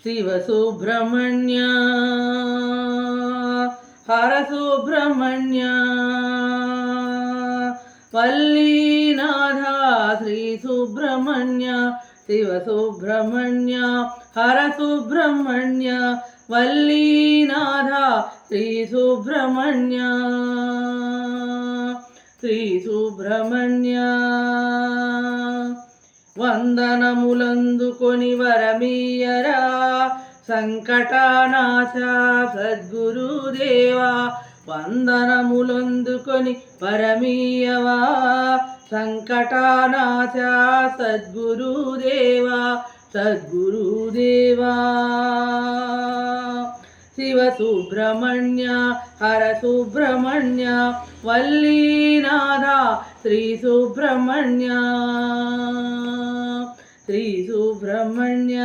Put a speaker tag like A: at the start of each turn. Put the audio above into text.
A: Shiva Subrahmanya Hara Subrahmanya వల్లీనాథ Shri Subrahmanya Shiva Subrahmanya Hara Subrahmanya వల్లీనాథ Shri Subrahmanya Shri Subrahmanya వందనములందుకొని వరమీయరా సంకటనాశ సద్గురుదేవా వందనములందుకొని వరమీయవా సంకటనాశ సద్గురుదేవా సద్గురుదేవా Shiva Subrahmanya Hara Subrahmanya వల్లీనాథ Shri Subrahmanya Shri Subrahmanya